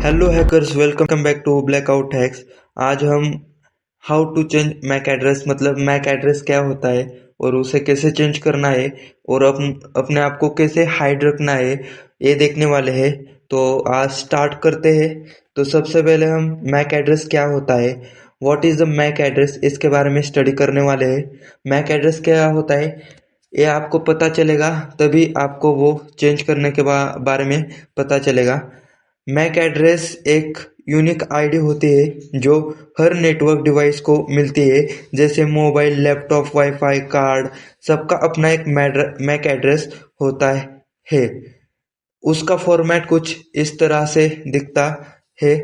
Hello hackers, welcome back to blackout hacks. आज हम how to change MAC address मतलब MAC address क्या होता है और उसे कैसे चेंज करना है और अपने आप को कैसे हाइड रखना है ये देखने वाले हैं। तो आज स्टार्ट करते हैं। तो सबसे पहले हम मैक एड्रेस क्या होता है, what is the MAC address, इसके बारे में स्टडी करने वाले हैं। मैक एड्रेस क्या होता है ये आपको पता चलेगा, तभी आपको वो चेंज करने के बारे में पता चलेगा। मैक एड्रेस एक यूनिक आईडी होती है जो हर नेटवर्क डिवाइस को मिलती है, जैसे मोबाइल, लैपटॉप, वाईफाई, कार्ड, सबका अपना एक मैक एड्रेस होता है। उसका फॉर्मेट कुछ इस तरह से दिखता है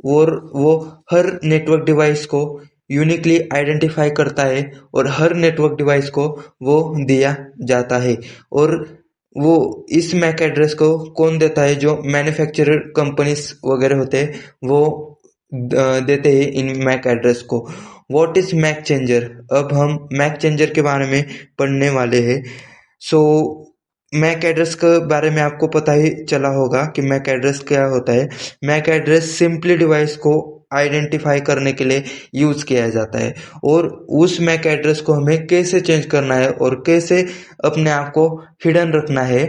और वो हर नेटवर्क डिवाइस को यूनिकली आइडेंटिफाई करता है और हर नेटवर्क डिवाइस को वो दिया जाता है। और वो इस मैक एड्रेस को कौन देता है, जो मैन्युफैक्चरर कंपनीज वगैरह होते हैं वो देते हैं इन मैक एड्रेस को। व्हाट इज मैक चेंजर, अब हम मैक चेंजर के बारे में पढ़ने वाले हैं। सो मैक एड्रेस के बारे में आपको पता ही चला होगा कि मैक एड्रेस क्या होता है। मैक एड्रेस सिंपली डिवाइस को आइडेंटिफाई करने के लिए यूज किया जाता है और उस मैक एड्रेस को हमें कैसे चेंज करना है और कैसे अपने आप को हिडन रखना है,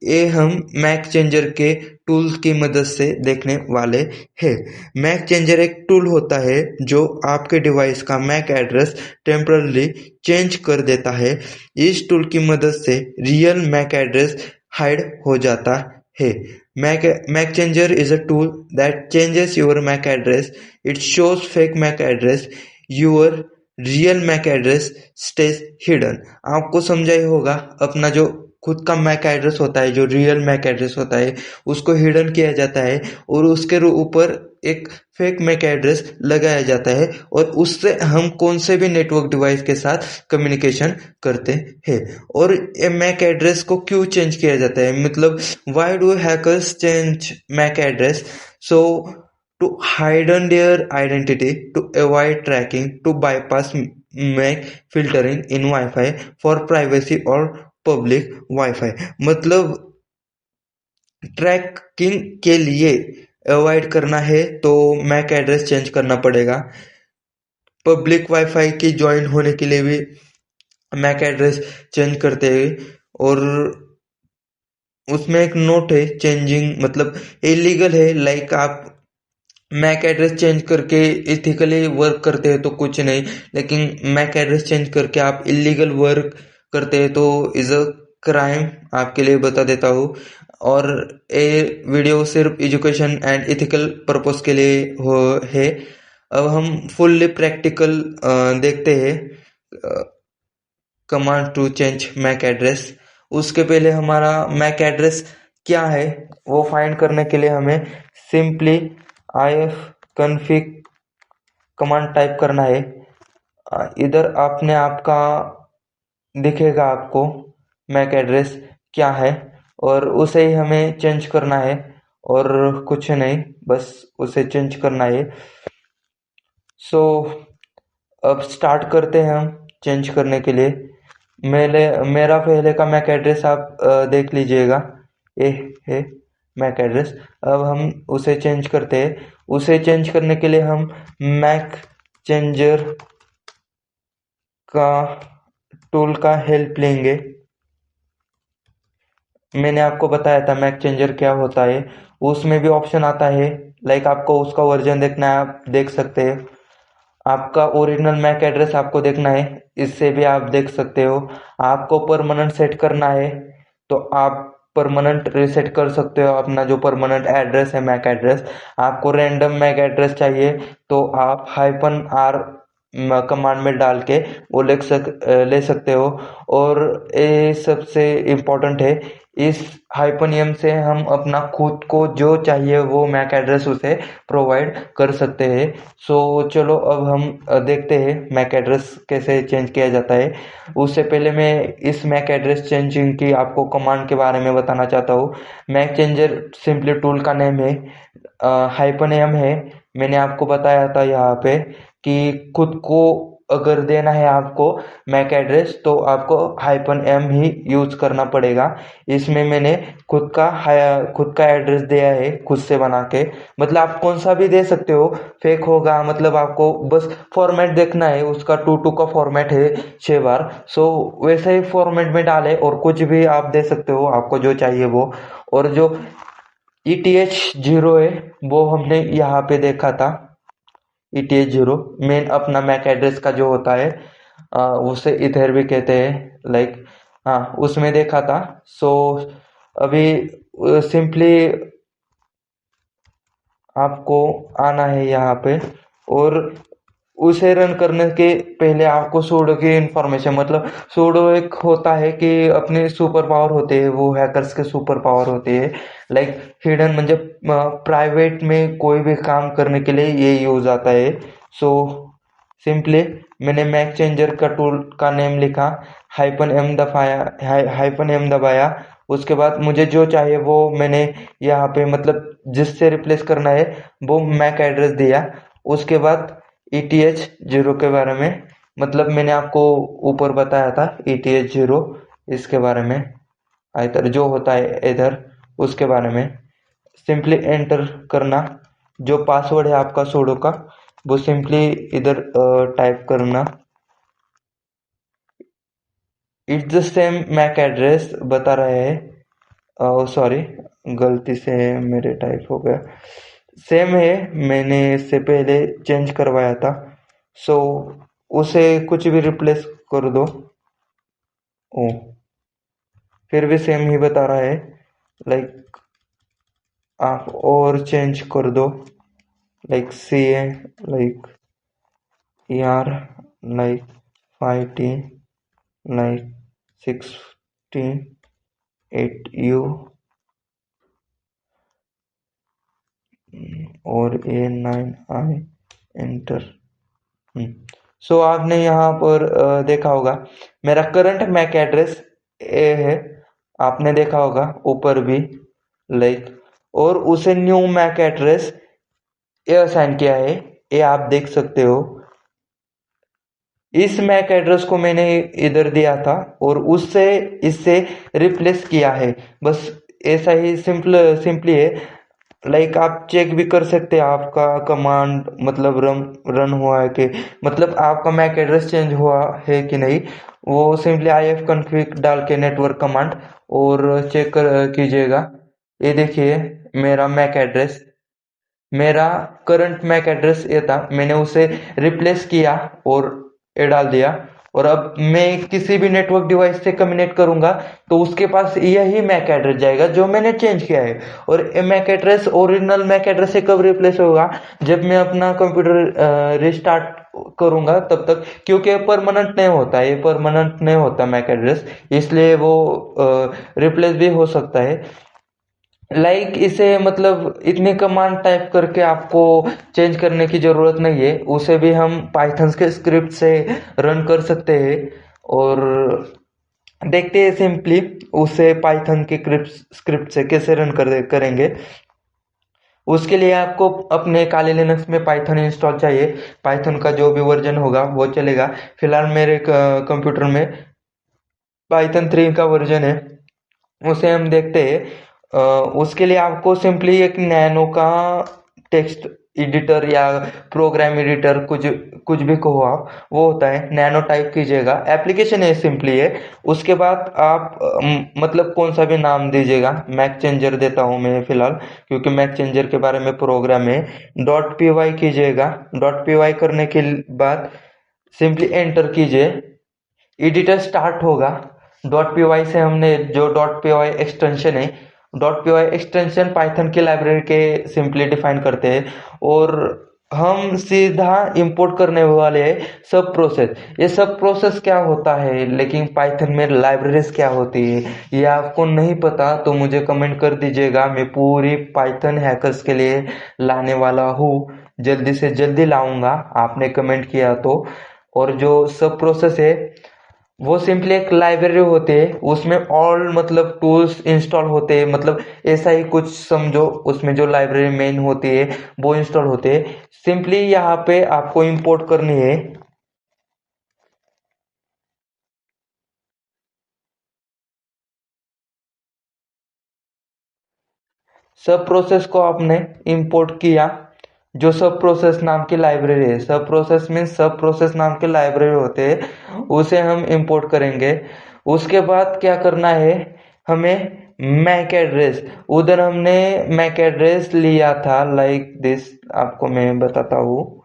ये हम मैक चेंजर के टूल की मदद से देखने वाले हैं। मैक चेंजर एक टूल होता है जो आपके डिवाइस का मैक एड्रेस टेम्परली चेंज कर देता है। इस टूल की मदद से रियल मैक एड्रेस हाइड हो जाता है। MAC changer is a tool that changes your MAC address. It shows fake MAC address, your real MAC address stays hidden. आपको समझा ही होगा, अपना जो खुद का मैक एड्रेस होता है, जो रियल मैक एड्रेस होता है, उसको हिडन किया जाता है और उसके ऊपर एक फेक मैक एड्रेस लगाया जाता है और उससे हम कौन से भी नेटवर्क डिवाइस के साथ कम्युनिकेशन करते हैं। और ये मैक एड्रेस को क्यों चेंज किया जाता है, मतलब why do hackers change MAC address? So to hide their identity, to avoid tracking, to bypass MAC filtering in Wi-Fi for privacy or public Wi-Fi। मतलब ट्रैकिंग के लिए अवॉइड करना है तो मैक एड्रेस चेंज करना पड़ेगा। पब्लिक वाईफाई की join होने के लिए भी मैक एड्रेस चेंज करते हैं और उसमें एक नोट है, चेंजिंग मतलब इलीगल है। लाइक आप मैक एड्रेस चेंज करके इथिकली वर्क करते हैं तो कुछ नहीं, लेकिन मैक एड्रेस चेंज करके आप इलीगल वर्क करते हैं तो इज अ क्राइम, आपके लिए बता देता हूँ। और ये वीडियो सिर्फ एजुकेशन एंड इथिकल पर्पस के लिए है। अब हम फुल्ली प्रैक्टिकल देखते हैं command to change MAC address. उसके पहले हमारा मैक एड्रेस क्या है वो फाइंड करने के लिए हमें सिंपली ifconfig कमांड टाइप करना है। इधर आपने आपका दिखेगा आपको मैक एड्रेस क्या है और उसे ही हमें चेंज करना है और कुछ नहीं, बस उसे चेंज करना है। सो अब स्टार्ट करते हैं हम चेंज करने के लिए। मेरा पहले का मैक एड्रेस आप देख लीजिएगा, ये है मैक एड्रेस। अब हम उसे चेंज करते हैं। उसे चेंज करने के लिए हम मैक चेंजर का टूल का हेल्प लेंगे। मैंने आपको बताया था मैक चेंजर क्या होता है, उसमें भी ऑप्शन आता है। लाइक आपको उसका वर्जन देखना है, आप देख सकते हैं। आपका ओरिजिनल मैक एड्रेस आपको देखना है, इससे भी आप देख सकते हो। आपको परमानेंट सेट करना है तो आप परमानेंट रीसेट कर सकते हो अपना जो परमानेंट एड्रेस है मैक एड्रेस। आपको रैंडम मैक एड्रेस चाहिए तो आप -r कमांड में डाल के वो ले सकते हो। और ये सबसे इम्पोर्टेंट है, इस हाइपनियम से हम अपना खुद को जो चाहिए वो मैक एड्रेस उसे प्रोवाइड कर सकते हैं। सो चलो अब हम देखते हैं मैक एड्रेस कैसे चेंज किया जाता है। उससे पहले मैं इस मैक एड्रेस चेंजिंग की आपको कमांड के बारे में बताना चाहता हूँ। मैक चेंजर सिंपली टूल का नेम है, हाइपनियम है। मैंने आपको बताया था यहाँ पे कि खुद को अगर देना है आपको मैक एड्रेस तो आपको -m ही यूज करना पड़ेगा। इसमें मैंने खुद का एड्रेस दिया है, खुद से बना के। मतलब आप कौन सा भी दे सकते हो, फेक होगा, मतलब आपको बस फॉर्मेट देखना है, उसका 2 का फॉर्मेट है 6 बार। सो वैसे ही फॉर्मेट में डाले और कुछ भी आप दे सकते हो, आपको जो चाहिए वो। और जो ETH0 है वो हमने यहाँ पे देखा था। ETH0 मेन अपना मैक एड्रेस का जो होता है, उसे इथर भी कहते हैं, लाइक हाँ उसमें देखा था। सो अभी सिंपली आपको आना है यहाँ पे, और उसे रन करने के पहले आपको सूडो की इंफॉर्मेशन, मतलब सूडो एक होता है कि अपने सुपर पावर होते हैं, वो हैकर्स के सुपर पावर होते हैं, लाइक हिडन, म्हणजे प्राइवेट में कोई भी काम करने के लिए ये यूज आता है। सो सिंपली मैंने मैक चेंजर का टूल का नेम लिखा, -m दबाया। उसके बाद मुझे जो चाहिए वो मैंने यहाँ पे, मतलब जिससे रिप्लेस करना है वो मैक एड्रेस दिया। उसके बाद ETH0 के बारे में, मतलब मैंने आपको ऊपर बताया था ETH0 इसके बारे में, इधर जो होता है इधर उसके बारे में। सिंपली एंटर करना, जो पासवर्ड है आपका सूडो का वो सिंपली इधर टाइप करना। It's the same MAC address बता रहे हैं, सॉरी गलती से मेरे टाइप हो गया, सेम है, मैंने इससे पहले चेंज करवाया था। सो उसे कुछ भी रिप्लेस कर दो। ओ फिर भी सेम ही बता रहा है, लाइक आप और चेंज कर दो, like CA, like ER, like 5T, like 16, 8U और A9I एंटर। सो आपने यहाँ पर देखा होगा मेरा करंट मैक एड्रेस ए है, आपने देखा होगा ऊपर भी, लाइक, और उसे new MAC address a assign किया है, ये आप देख सकते हो। इस मैक एड्रेस को मैंने इधर दिया था और उससे इससे रिप्लेस किया है, बस ऐसा ही सिंपली है। लाइक आप चेक भी कर सकते हैं आपका कमांड, मतलब रन हुआ है कि, मतलब आपका मैक एड्रेस चेंज हुआ है कि नहीं। वो सिंपली ifconfig डाल के नेटवर्क कमांड और चेक कीजिएगा। ये देखिए मेरा मैक एड्रेस, मेरा करंट मैक एड्रेस ये था, मैंने उसे रिप्लेस किया और ये डाल दिया। और अब मैं किसी भी नेटवर्क डिवाइस से कम्युनिकेट करूंगा तो उसके पास यही मैक एड्रेस जाएगा जो मैंने चेंज किया है। और ये MAC address original MAC address से कब रिप्लेस होगा, जब मैं अपना कंप्यूटर रिस्टार्ट करूंगा तब तक, क्योंकि ये परमानेंट नहीं होता है, ये परमानेंट नहीं होता मैक एड्रेस, इसलिए वो रिप्लेस भी हो सकता है। लाइक इसे, मतलब इतने कमांड टाइप करके आपको चेंज करने की जरूरत नहीं है, उसे भी हम पाइथन के स्क्रिप्ट से रन कर सकते हैं। और देखते हैं सिंपली उसे पाइथन के स्क्रिप्ट से कैसे रन करेंगे। उसके लिए आपको अपने काली लिनक्स में पाइथन इंस्टॉल चाहिए, पाइथन का जो भी वर्जन होगा वो चलेगा। फिलहाल मेरे कंप्यूटर में पाइथन 3 का वर्जन है, उसे हम देखते हैं। उसके लिए आपको सिंपली एक नैनो का टेक्स्ट एडिटर या प्रोग्राम एडिटर, कुछ कुछ भी कहो आप, वो होता है, नैनो टाइप कीजिएगा, एप्लीकेशन है सिंपली है। उसके बाद आप मतलब कौन सा भी नाम दीजिएगा, मैक चेंजर देता हूँ मैं फिलहाल, क्योंकि मैक चेंजर के बारे में प्रोग्राम है। .py कीजिएगा, .py करने के बाद सिंपली एंटर कीजिए, एडिटर स्टार्ट होगा। .py से हमने जो .py एक्सटेंशन है, .py एक्सटेंशन पाइथन की लाइब्रेरी के सिंपली डिफाइन करते हैं, और हम सीधा इंपोर्ट करने वाले हैं सब प्रोसेस। ये सब प्रोसेस क्या होता है, लेकिन पाइथन में लाइब्रेरीज क्या होती है ये आपको नहीं पता तो मुझे कमेंट कर दीजिएगा, मैं पूरी पाइथन हैकर्स के लिए लाने वाला हूँ, जल्दी से जल्दी लाऊंगा, आपने कमेंट किया तो। और जो सब प्रोसेस है वो सिंपली एक लाइब्रेरी होती है, उसमें ऑल मतलब टूल्स इंस्टॉल होते हैं, मतलब ऐसा ही कुछ समझो, उसमें जो लाइब्रेरी मेन होती है वो इंस्टॉल होते हैं। सिंपली यहाँ पे आपको इंपोर्ट करनी है सब प्रोसेस को आपने इंपोर्ट किया, जो सब प्रोसेस नाम की लाइब्रेरी है, सब प्रोसेस मीन्स सब प्रोसेस नाम की लाइब्रेरी होते हैं, उसे हम इंपोर्ट करेंगे। उसके बाद क्या करना है, हमें मैक एड्रेस, उधर हमने मैक एड्रेस लिया था लाइक दिस, आपको मैं बताता हूँ।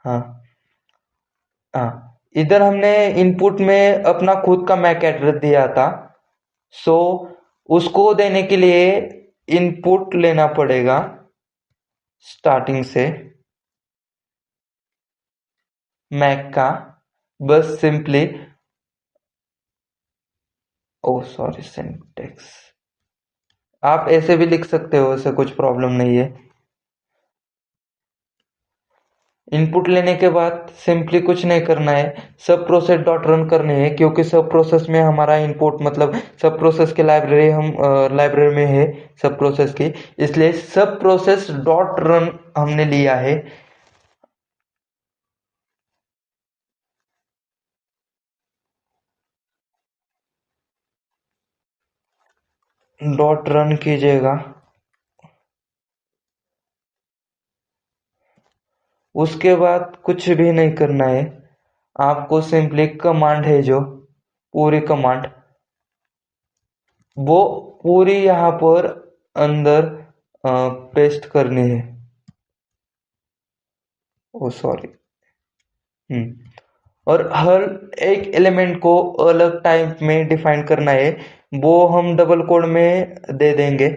हाँ हाँ, इधर हमने इनपुट में अपना खुद का मैक एड्रेस दिया था। सो उसको देने के लिए इनपुट लेना पड़ेगा स्टार्टिंग से मैक का, बस सिंपली, ओ सॉरी सिंटेक्स, आप ऐसे भी लिख सकते हो, ऐसे कुछ प्रॉब्लम नहीं है। इनपुट लेने के बाद सिंपली कुछ नहीं करना है, सब प्रोसेस डॉट रन करनी है, क्योंकि सब प्रोसेस में हमारा इनपुट मतलब सब प्रोसेस की लाइब्रेरी हम लाइब्रेरी में है सब प्रोसेस की, इसलिए सब प्रोसेस डॉट रन हमने लिया है। डॉट रन कीजिएगा, उसके बाद कुछ भी नहीं करना है, आपको सिंपली कमांड है जो पूरी कमांड, वो पूरी यहाँ पर अंदर पेस्ट करनी है। ओ सॉरी, और हर एक एलिमेंट को अलग टाइप में डिफाइन करना है, वो हम डबल कोड में दे देंगे,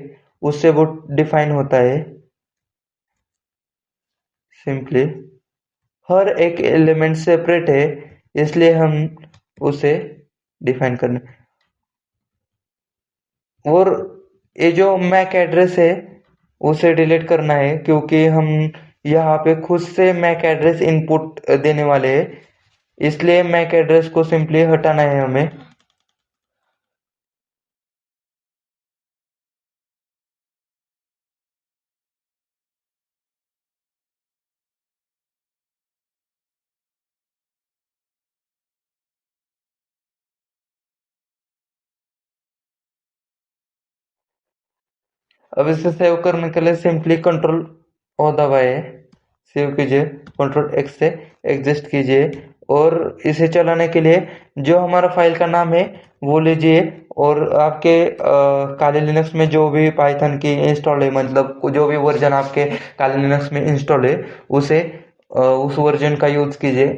उससे वो डिफाइन होता है। सिंपली हर एक एलिमेंट सेपरेट है, इसलिए हम उसे डिफाइन करना, और ये जो मैक एड्रेस है उसे डिलीट करना है, क्योंकि हम यहाँ पे खुद से मैक एड्रेस इनपुट देने वाले हैं, इसलिए मैक एड्रेस को सिंपली हटाना है हमें। अब इसे सेव करने के लिए सिंपली कंट्रोल ओ दबाए, सेव कीजिए, कंट्रोल एक्स से एग्जिस्ट कीजिए, और इसे चलाने के लिए जो हमारा फाइल का नाम है वो लीजिए, और आपके काली लिनक्स में जो भी पाइथन की इंस्टॉल है, मतलब जो भी वर्जन आपके काली लिनक्स में इंस्टॉल है उसे उस वर्जन का यूज कीजिए।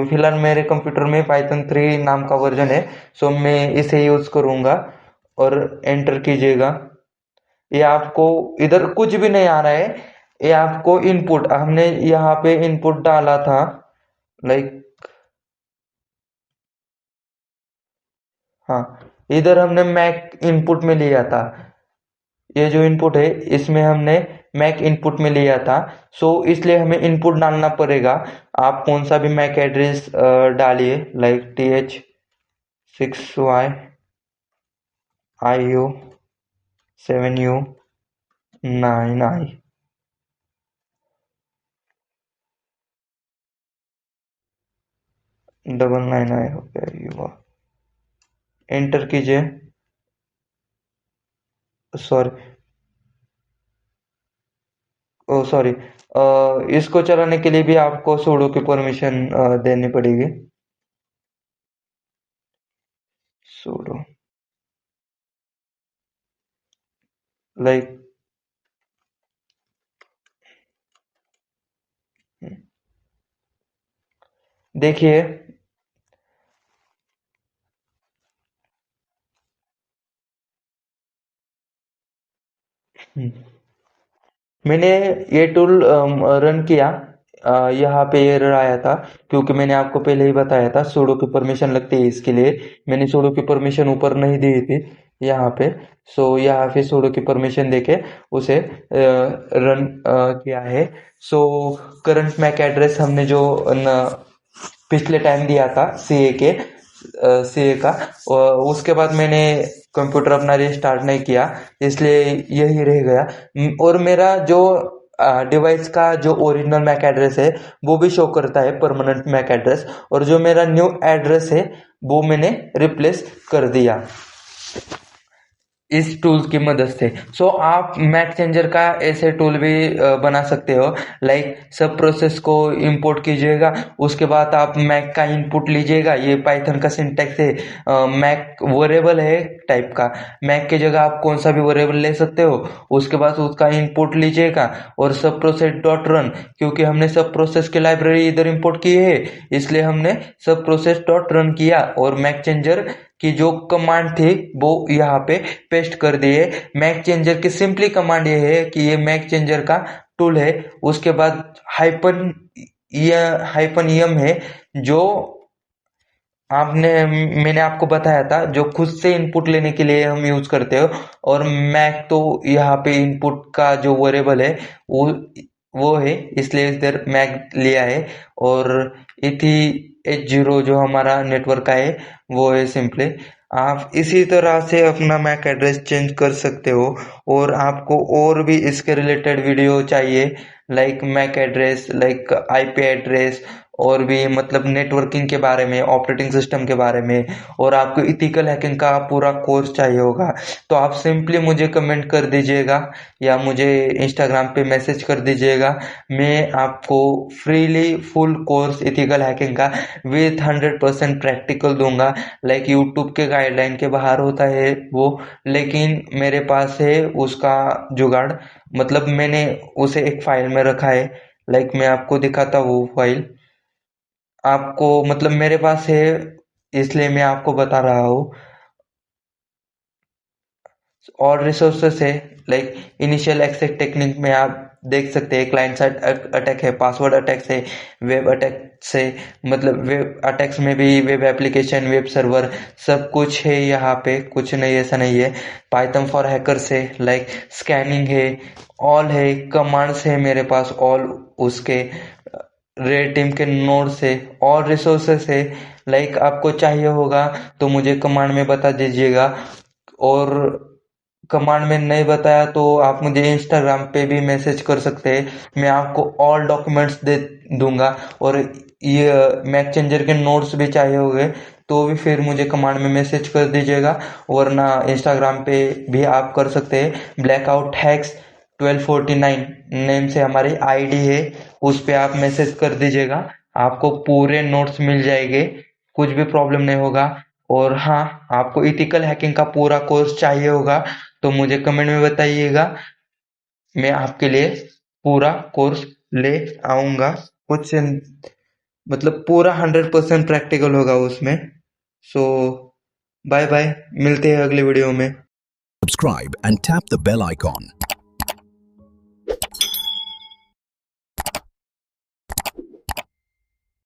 फिलहाल मेरे कंप्यूटर में पाइथन 3 नाम का वर्जन है, सो मैं इसे यूज करूंगा, और एंटर कीजिएगा। ये आपको इधर कुछ भी नहीं आ रहा है, ये आपको इनपुट, हमने यहाँ पे इनपुट डाला था लाइक, हाँ, इधर हमने मैक इनपुट में लिया था, ये जो इनपुट है इसमें हमने मैक इनपुट में लिया था, सो इसलिए हमें इनपुट डालना पड़ेगा। आप कौन सा भी मैक एड्रेस डालिए, लाइक TH6YIO7U9I, डबल 9I हो गया, युवा, एंटर कीजिए। सॉरी, ओ सॉरी, इसको चलाने के लिए भी आपको sudo की परमिशन देनी पड़ेगी, sudo लाइक, देखिए मैंने ये टूल रन किया, यहाँ पे एरर आया था, क्योंकि मैंने आपको पहले ही बताया था sudo की परमिशन लगती है, इसके लिए मैंने sudo की परमिशन ऊपर नहीं दी थी यहाँ पे, सो यहाँ पे sudo की परमिशन देके उसे रन किया है। सो करंट मैक एड्रेस हमने जो पिछले टाइम दिया था सीए का, उसके बाद मैंने कंप्यूटर अपना रिस्टार्ट नहीं किया, इसलिए यही रह गया, और मेरा जो डिवाइस का जो ओरिजिनल मैक एड्रेस है वो भी शो करता है परमानेंट मैक एड्रेस, और जो मेरा न्यू एड्रेस है वो मैंने रिप्लेस कर दिया। इस टूल की मदद से। आप मैक चेंजर का ऐसे टूल भी बना सकते हो। लाइक सब प्रोसेस को इंपोर्ट कीजिएगा, उसके बाद आप मैक का इनपुट लीजिएगा। ये पाइथन का सिंटैक्स है। मैक वेरिएबल है टाइप का, मैक की जगह आप कौन सा भी वेरिएबल ले सकते हो। उसके बाद उसका इनपुट लीजिएगा और सब प्रोसेस डॉट रन, क्योंकि हमने सब प्रोसेस की लाइब्रेरी इधर इंपोर्ट की है, इसलिए हमने सब प्रोसेस डॉट रन किया और मैक चेंजर की जो कमांड थी वो यहाँ पे पेस्ट कर दिए। मैक चेंजर की सिंपली कमांड ये है कि ये मैक चेंजर का टूल है। उसके बाद हाइपन एम है, जो मैंने आपको बताया था, जो खुद से इनपुट लेने के लिए हम यूज करते हो। और मैक तो यहाँ पे इनपुट का जो वेरिएबल है वो है, इसलिए इधर मैक लिया है। और इथी H0 जो हमारा नेटवर्क का है वो है सिंपली। आप इसी तरह से अपना मैक एड्रेस चेंज कर सकते हो। और आपको और भी इसके रिलेटेड वीडियो चाहिए, like MAC address, like IP address, और भी मतलब नेटवर्किंग के बारे में, ऑपरेटिंग सिस्टम के बारे में, और आपको इथिकल हैकिंग का पूरा कोर्स चाहिए होगा, तो आप सिंपली मुझे कमेंट कर दीजिएगा या मुझे इंस्टाग्राम पे मैसेज कर दीजिएगा। मैं आपको freely full course ethical hacking का विथ 100% प्रैक्टिकल दूंगा। लाइक यूट्यूब के गाइडलाइन के बाहर होता है वो, लेकिन मेरे पास है उसका जुगाड़। मतलब मैंने उसे एक फाइल में रखा है। लाइक मैं आपको दिखाता हूँ वो फाइल, आपको मतलब मेरे पास है, इसलिए मैं आपको बता रहा हूँ। और रिसोर्सेस है, लाइक इनिशियल एक्सेस टेक्निक में आप देख सकते हैं क्लाइंट साइड अटैक है, पासवर्ड अटैक्स है, वेब अटैक्स है। मतलब वेब अटैक्स में भी वेब एप्लीकेशन, वेब सर्वर, सब कुछ है यहाँ पे, कुछ नहीं ऐसा नहीं है। पाइथन फॉर हैकर्स है, लाइक स्कैनिंग है, ऑल है, कमांड्स है मेरे पास ऑल, उसके रेड टीम के नोड से और रिसोर्सेस है। लाइक आपको चाहिए होगा तो मुझे कमांड में बता दीजिएगा, और कमांड में नहीं बताया तो आप मुझे इंस्टाग्राम पे भी मैसेज कर सकते हैं, मैं आपको ऑल डॉक्यूमेंट्स दे दूंगा। और ये मैक चेंजर के नोट्स भी चाहिए होंगे तो भी फिर मुझे कमांड में मैसेज कर दीजिएगा, वरना इंस्टाग्राम पे भी आप कर सकते हैं। ब्लैकआउट हैक्स 1249 नेम से हमारी आईडी है, उस पे आप मैसेज कर दीजिएगा, आपको पूरे नोट्स मिल जाएंगे, कुछ भी प्रॉब्लम नहीं होगा। और हाँ, आपको इथिकल हैकिंग का पूरा कोर्स चाहिए होगा तो मुझे कमेंट में बताइएगा, मैं आपके लिए पूरा कोर्स ले आऊंगा। कुछ मतलब पूरा 100% प्रैक्टिकल होगा उसमें। सो बाय बाय, मिलते हैं अगले वीडियो में। Subscribe and tap the bell icon.